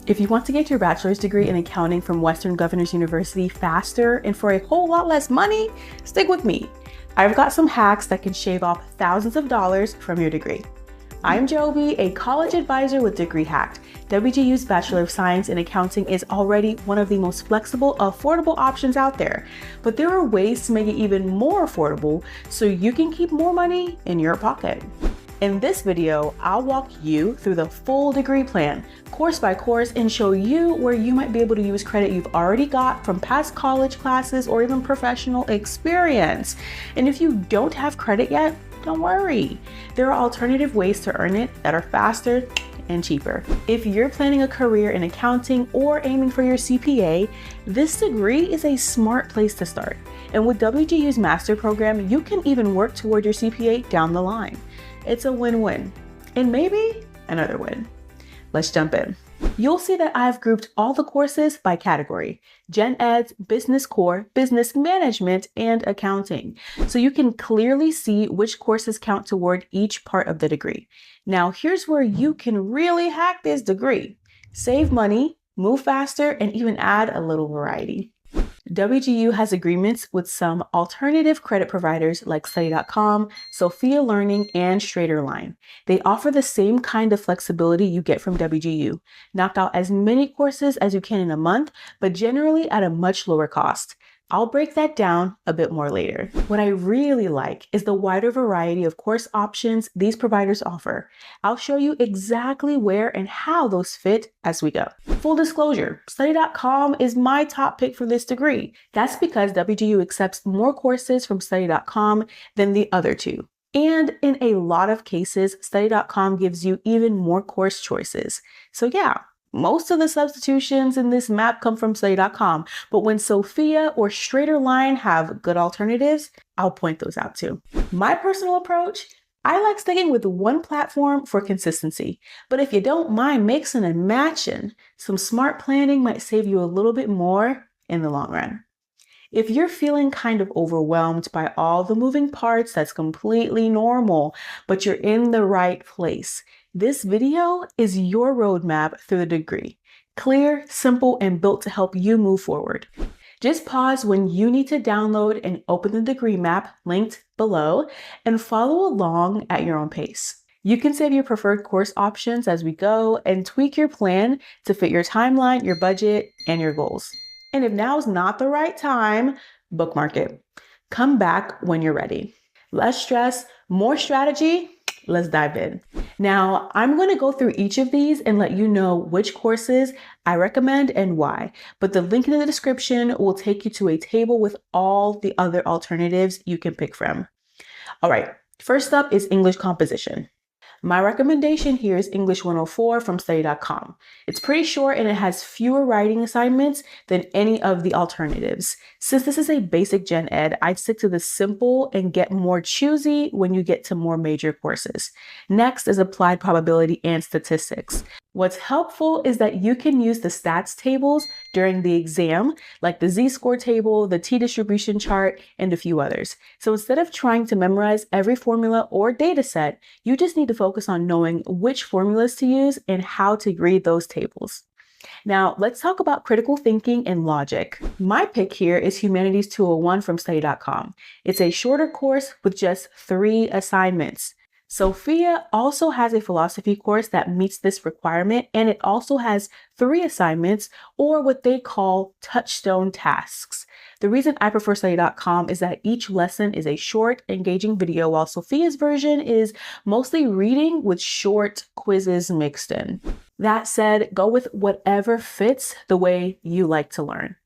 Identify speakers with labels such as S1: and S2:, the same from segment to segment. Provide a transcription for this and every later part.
S1: If you want to get your bachelor's degree in accounting from Western Governors University faster and for a whole lot less money, stick with me. I've got some hacks that can shave off thousands of dollars from your degree. I'm Jody, a college advisor with Degree Hacked. WGU's Bachelor of Science in Accounting is already one of the most flexible, affordable options out there. But there are ways to make it even more affordable so you can keep more money in your pocket. In this video, I'll walk you through the full degree plan, course by course, and show you where you might be able to use credit you've already got from past college classes or even professional experience. And if you don't have credit yet, don't worry. There are alternative ways to earn it that are faster and cheaper. If you're planning a career in accounting or aiming for your CPA, this degree is a smart place to start. And with WGU's master program, you can even work toward your CPA down the line. It's a win-win, and maybe another win. Let's jump in. You'll see that I've grouped all the courses by category: Gen Eds, Business Core, Business Management, and Accounting. So you can clearly see which courses count toward each part of the degree. Now, here's where you can really hack this degree. Save money, move faster, and even add a little variety. WGU has agreements with some alternative credit providers like Study.com, Sophia Learning, and StraighterLine. They offer the same kind of flexibility you get from WGU. Knock out as many courses as you can in a month, but generally at a much lower cost. I'll break that down a bit more later. What I really like is the wider variety of course options these providers offer. I'll show you exactly where and how those fit as we go. Full disclosure, Study.com is my top pick for this degree. That's because WGU accepts more courses from Study.com than the other two. And in a lot of cases, Study.com gives you even more course choices. So yeah, most of the substitutions in this map come from Study.com, but when Sophia or StraighterLine have good alternatives, I'll point those out too. My personal approach, I like sticking with one platform for consistency, but if you don't mind mixing and matching, some smart planning might save you a little bit more in the long run. If you're feeling kind of overwhelmed by all the moving parts, that's completely normal, but you're in the right place. This video is your roadmap through the degree. Clear, simple, and built to help you move forward. Just pause when you need to download and open the degree map linked below and follow along at your own pace. You can save your preferred course options as we go and tweak your plan to fit your timeline, your budget, and your goals. And if now's not the right time, bookmark it. Come back when you're ready. Less stress, more strategy. Let's dive in. Now, I'm going to go through each of these and let you know which courses I recommend and why, but the link in the description will take you to a table with all the other alternatives you can pick from. All right, first up is English composition. My recommendation here is English 104 from Study.com. It's pretty short and it has fewer writing assignments than any of the alternatives. Since this is a basic gen ed, I'd stick to the simple and get more choosy when you get to more major courses. Next is applied probability and statistics. What's helpful is that you can use the stats tables during the exam, like the z-score table, the t-distribution chart, and a few others. So instead of trying to memorize every formula or data set, you just need to focus on knowing which formulas to use and how to read those tables. Now, let's talk about critical thinking and logic. My pick here is Humanities 201 from Study.com. It's a shorter course with just 3 assignments. Sophia also has a philosophy course that meets this requirement, and it also has 3 assignments, or what they call touchstone tasks. The reason I prefer Study.com is that each lesson is a short, engaging video, while Sophia's version is mostly reading with short quizzes mixed in. That said, go with whatever fits the way you like to learn.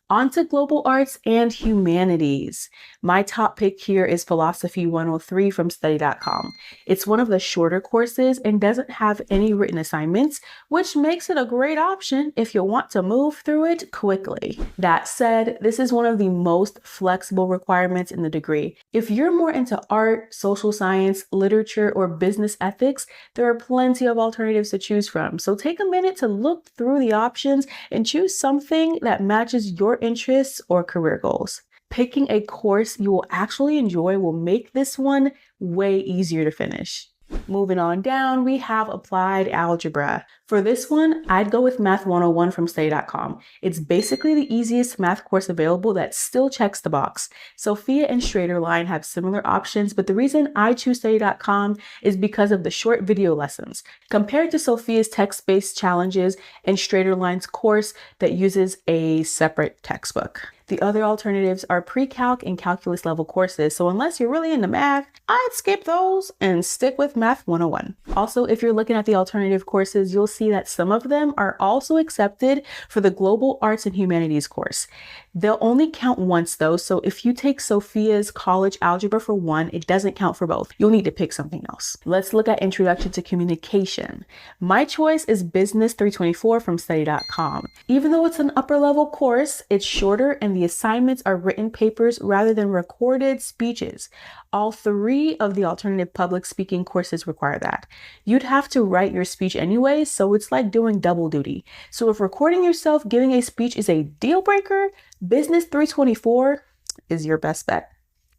S1: On to global arts and humanities. My top pick here is Philosophy 103 from Study.com. It's one of the shorter courses and doesn't have any written assignments, which makes it a great option if you want to move through it quickly. That said, this is one of the most flexible requirements in the degree. If you're more into art, social science, literature, or business ethics, there are plenty of alternatives to choose from. So take a minute to look through the options and choose something that matches your interests or career goals. Picking a course you will actually enjoy will make this one way easier to finish. Moving on down, we have applied algebra. For this one, I'd go with Math 101 from study.com. It's basically the easiest math course available that still checks the box. Sophia and StraighterLine have similar options, but the reason I choose study.com is because of the short video lessons. Compared to Sophia's text-based challenges and StraighterLine's course that uses a separate textbook. The other alternatives are pre-calc and calculus level courses, so unless you're really into math, I'd skip those and stick with Math 101. Also, if you're looking at the alternative courses, you'll see that some of them are also accepted for the Global Arts and Humanities course. They'll only count once though, so if you take Sophia's college algebra for one, it doesn't count for both. You'll need to pick something else. Let's look at Introduction to Communication. My choice is Business 324 from study.com. Even though it's an upper level course, it's shorter and the assignments are written papers rather than recorded speeches. All three of the alternative public speaking courses require that. You'd have to write your speech anyway, so it's like doing double duty. So if recording yourself giving a speech is a deal breaker, Business 324 is your best bet.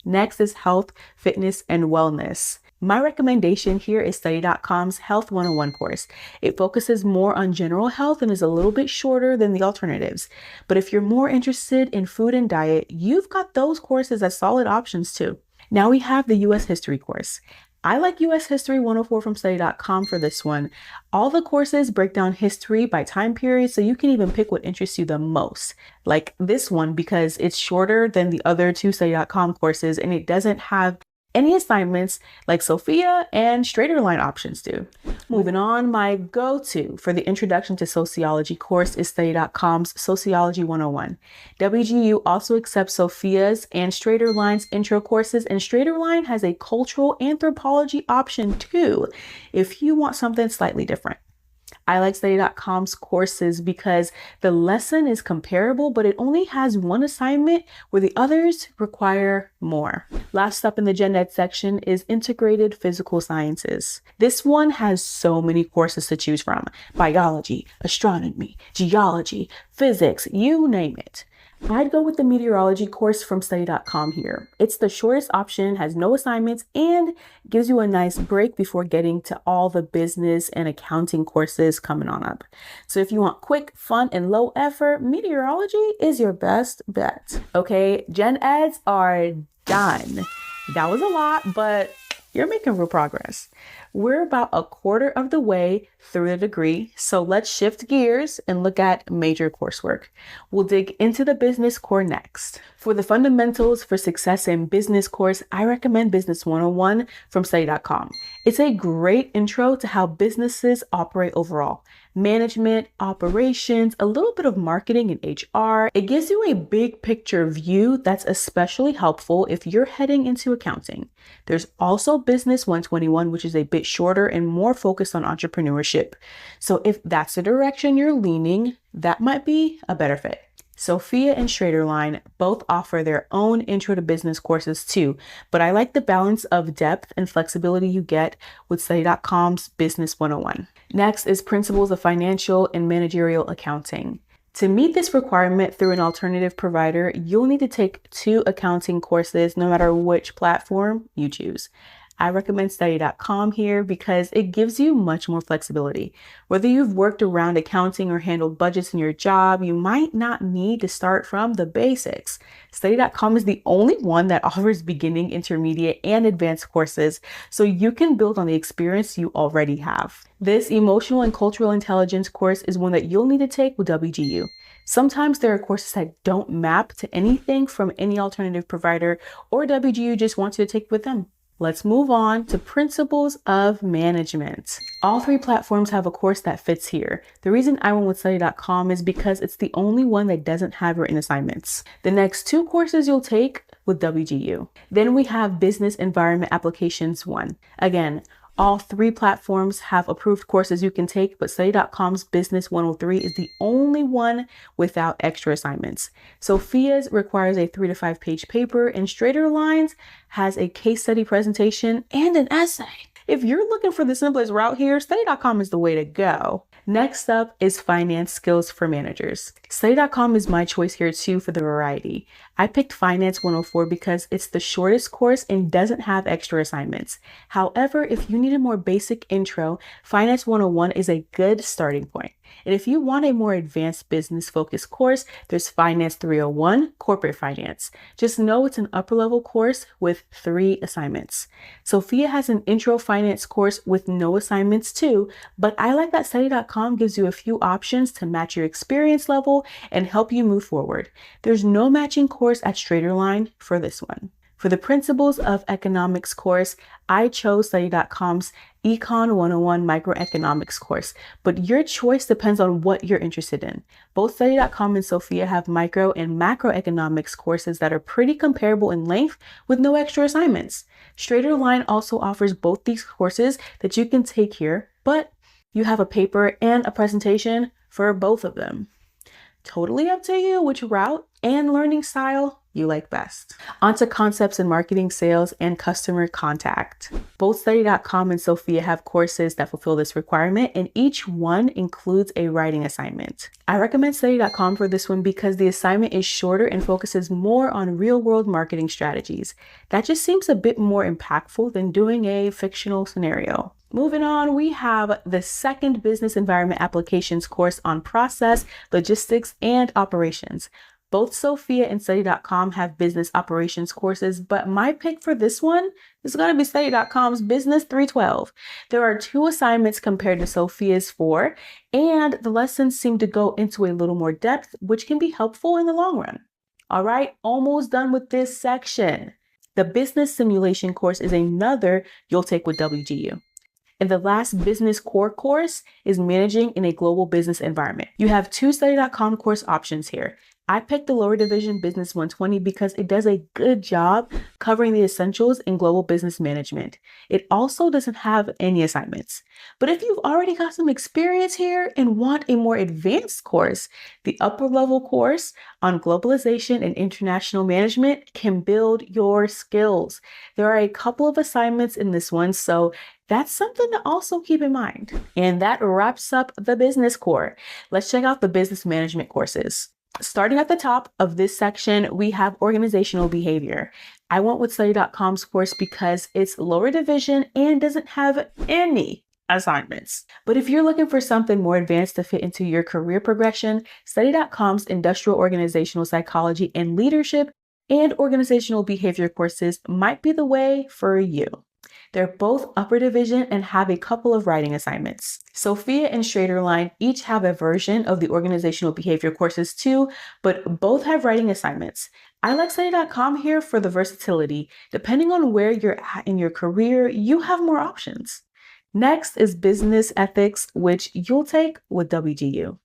S1: Next is Health, Fitness, and Wellness. My recommendation here is study.com's Health 101 course. It focuses more on general health and is a little bit shorter than the alternatives. But if you're more interested in food and diet, you've got those courses as solid options too. Now we have the U.S. History course. I like U.S. History 104 from study.com for this one. All the courses break down history by time period, so you can even pick what interests you the most. Like this one because it's shorter than the other two study.com courses and it doesn't have any assignments like Sophia and StraighterLine options do. Moving on, my go-to for the Introduction to Sociology course is study.com's Sociology 101. WGU also accepts Sophia's and StraighterLine's intro courses, and StraighterLine has a cultural anthropology option too, if you want something slightly different. I like study.com's courses because the lesson is comparable, but it only has one assignment where the others require more. Last up in the Gen Ed section is Integrated Physical Sciences. This one has so many courses to choose from: biology, astronomy, geology, physics, you name it. I'd go with the meteorology course from study.com here. It's the shortest option, has no assignments, and gives you a nice break before getting to all the business and accounting courses coming on up. So if you want quick, fun, and low effort, meteorology is your best bet. Okay, Gen Eds are done. That was a lot, but you're making real progress. We're about a quarter of the way through the degree, so let's shift gears and look at major coursework. We'll dig into the business core next. For the Fundamentals for Success in Business course, I recommend Business 101 from study.com. It's a great intro to how businesses operate overall. Management, operations, a little bit of marketing and HR. It gives you a big picture view that's especially helpful if you're heading into accounting. There's also Business 121, which is a bit shorter and more focused on entrepreneurship. So if that's the direction you're leaning, that might be a better fit. Sophia and StraighterLine both offer their own intro to business courses too, but I like the balance of depth and flexibility you get with study.com's Business 101. Next is Principles of Financial and Managerial Accounting. To meet this requirement through an alternative provider, you'll need to take 2 accounting courses no matter which platform you choose. I recommend study.com here because it gives you much more flexibility. Whether you've worked around accounting or handled budgets in your job, you might not need to start from the basics. Study.com is the only one that offers beginning, intermediate, and advanced courses, so you can build on the experience you already have. This Emotional and Cultural Intelligence course is one that you'll need to take with WGU. Sometimes there are courses that don't map to anything from any alternative provider, or WGU just wants you to take with them. Let's move on to Principles of Management. All 3 platforms have a course that fits here. The reason I went with study.com is because it's the only one that doesn't have written assignments. The next 2 courses you'll take with WGU. Then we have Business Environment Applications 1. Again, all 3 platforms have approved courses you can take, but study.com's Business 103 is the only one without extra assignments. Sophia's requires a 3 to 5 page paper, and StraighterLine's has a case study presentation and an essay. If you're looking for the simplest route here, study.com is the way to go. Next up is finance skills for managers. Study.com is my choice here too for the variety. I picked Finance 104 because it's the shortest course and doesn't have extra assignments. However, if you need a more basic intro, Finance 101 is a good starting point. And if you want a more advanced business focused course, there's Finance 301, Corporate Finance. Just know it's an upper level course with 3 assignments. Sophia has an intro finance course with no assignments too, but I like that Study.com gives you a few options to match your experience level and help you move forward. There's no matching course at StraighterLine for this one. For the Principles of Economics course, I chose Study.com's Econ 101 Microeconomics course, but your choice depends on what you're interested in. Both Study.com and Sophia have micro and macroeconomics courses that are pretty comparable in length with no extra assignments. StraighterLine also offers both these courses that you can take here, but you have a paper and a presentation for both of them. Totally up to you which route and learning style you like best. Onto concepts in marketing, sales, and customer contact. Both Study.com and Sophia have courses that fulfill this requirement, and each one includes a writing assignment. I recommend Study.com for this one because the assignment is shorter and focuses more on real-world marketing strategies. That just seems a bit more impactful than doing a fictional scenario. Moving on, we have the second business environment applications course on process, logistics, and operations. Both Sophia and Study.com have business operations courses, but my pick for this one is going to be Study.com's Business 312. There are 2 assignments compared to Sophia's 4, and the lessons seem to go into a little more depth, which can be helpful in the long run. All right, almost done with this section. The business simulation course is another you'll take with WGU. And the last business core course is managing in a global business environment. You have 2 Study.com course options here. I picked the lower division Business 120 because it does a good job covering the essentials in global business management. It also doesn't have any assignments. But if you've already got some experience here and want a more advanced course, the upper level course on globalization and international management can build your skills. There are a couple of assignments in this one, so that's something to also keep in mind. And that wraps up the business core. Let's check out the business management courses. Starting at the top of this section, we have organizational behavior. I went with Study.com's course because it's lower division and doesn't have any assignments. But if you're looking for something more advanced to fit into your career progression, Study.com's industrial organizational psychology and leadership and organizational behavior courses might be the way for you. They're both upper division and have a couple of writing assignments. Sophia and StraighterLine each have a version of the organizational behavior courses too, but both have writing assignments. I like Study.com here for the versatility. Depending on where you're at in your career, you have more options. Next is business ethics, which you'll take with WGU.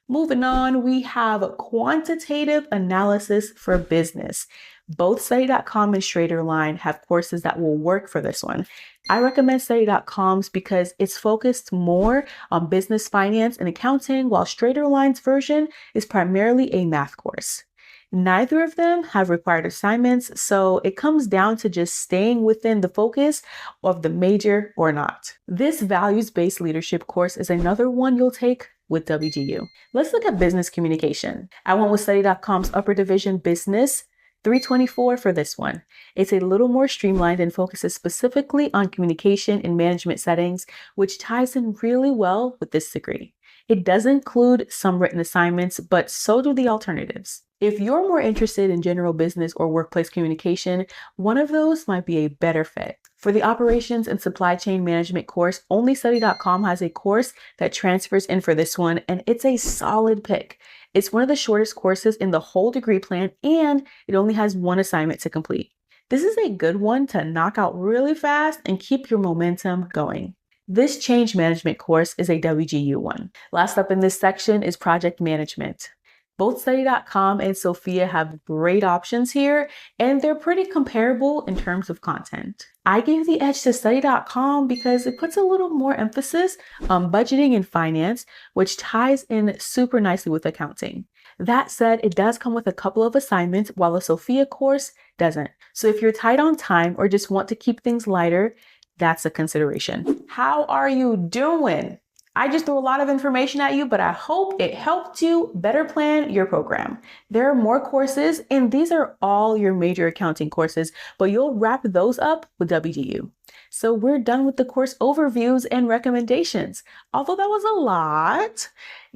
S1: Moving on, we have quantitative analysis for business. Both Study.com and StraighterLine have courses that will work for this one. I recommend Study.com's because it's focused more on business finance and accounting, while StraighterLine's version is primarily a math course. Neither of them have required assignments, so it comes down to just staying within the focus of the major or not. This values-based leadership course is another one you'll take with WGU. Let's look at business communication. I went with Study.com's upper division Business 324 for this one. It's a little more streamlined and focuses specifically on communication and management settings, which ties in really well with this degree. It does include some written assignments, but so do the alternatives. If you're more interested in general business or workplace communication, one of those might be a better fit. For the operations and supply chain management course, only Study.com has a course that transfers in for this one, and it's a solid pick. It's one of the shortest courses in the whole degree plan, and it only has 1 assignment to complete. This is a good one to knock out really fast and keep your momentum going. This change management course is a WGU one. Last up in this section is project management. Both Study.com and Sophia have great options here, and they're pretty comparable in terms of content. I gave the edge to Study.com because it puts a little more emphasis on budgeting and finance, which ties in super nicely with accounting. That said, it does come with a couple of assignments, while the Sophia course doesn't. So if you're tight on time or just want to keep things lighter, that's a consideration. How are you doing? I just threw a lot of information at you, but I hope it helped you better plan your program. There are more courses, and these are all your major accounting courses, but you'll wrap those up with WGU. So we're done with the course overviews and recommendations. Although that was a lot,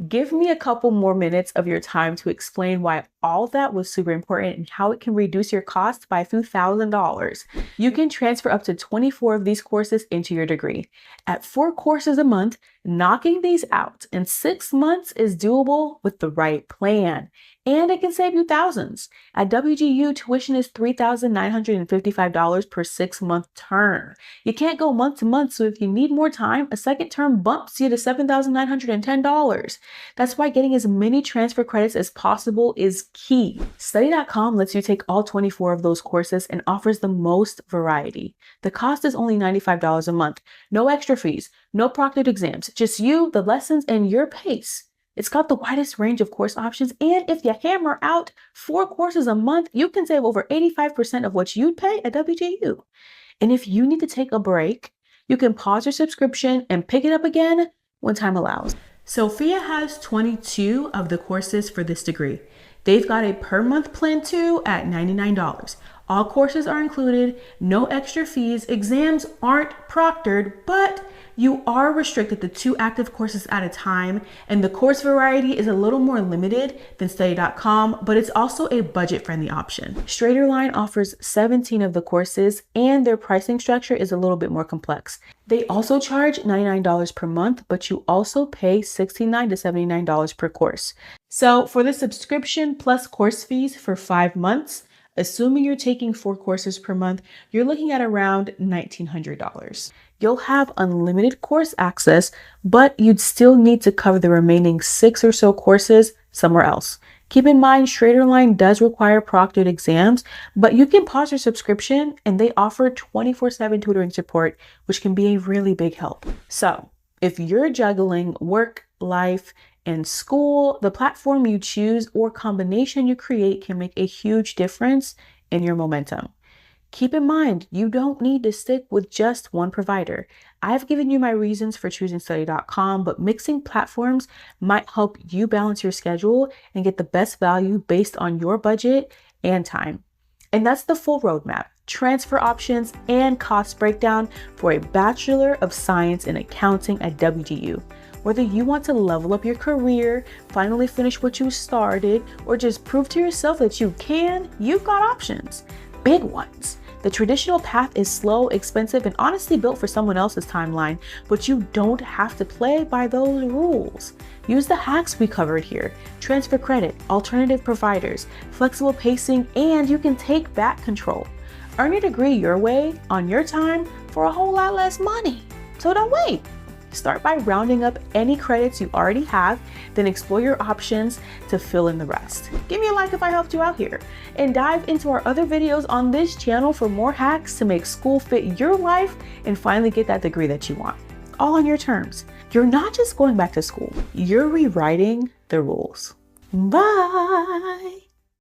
S1: give me a couple more minutes of your time to explain why all that was super important and how it can reduce your costs by a few $1,000s. You can transfer up to 24 of these courses into your degree. At 4 courses a month, knocking these out in 6 months is doable with the right plan. And it can save you thousands. At WGU, tuition is $3,955 per 6-month term. You can't go month to month, so if you need more time, a second term bumps you to $7,910. That's why getting as many transfer credits as possible is key. Study.com lets you take all 24 of those courses and offers the most variety. The cost is only $95 a month. No extra fees, no proctored exams, just you, the lessons, and your pace. It's got the widest range of course options, and if you hammer out 4 courses a month, you can save over 85% of what you'd pay at WGU. And if you need to take a break, you can pause your subscription and pick it up again when time allows. Sophia has 22 of the courses for this degree. They've got a per month plan too at $99. All courses are included, no extra fees, exams aren't proctored, but you are restricted to 2 active courses at a time, and the course variety is a little more limited than Study.com, but it's also a budget-friendly option. StraighterLine offers 17 of the courses, and their pricing structure is a little bit more complex. They also charge $99 per month, but you also pay $69 to $79 per course. So for the subscription plus course fees for 5 months, assuming you're taking 4 courses per month, you're looking at around $1,900. You'll have unlimited course access, but you'd still need to cover the remaining 6 or so courses somewhere else. Keep in mind, StraighterLine does require proctored exams, but you can pause your subscription and they offer 24/7 tutoring support, which can be a really big help. So if you're juggling work, life, and school, the platform you choose or combination you create can make a huge difference in your momentum. Keep in mind, you don't need to stick with just one provider. I've given you my reasons for choosing Study.com, but mixing platforms might help you balance your schedule and get the best value based on your budget and time. And that's the full roadmap, transfer options, and cost breakdown for a Bachelor of Science in Accounting at WGU. Whether you want to level up your career, finally finish what you started, or just prove to yourself that you can, you've got options. Big ones. The traditional path is slow, expensive, and honestly built for someone else's timeline, but you don't have to play by those rules. Use the hacks we covered here: transfer credit, alternative providers, flexible pacing, and you can take back control. Earn your degree your way, on your time, for a whole lot less money. So don't wait. Start by rounding up any credits you already have, then explore your options to fill in the rest. Give me a like if I helped you out here, and dive into our other videos on this channel for more hacks to make school fit your life and finally get that degree that you want, all on your terms. You're not just going back to school, you're rewriting the rules. Bye.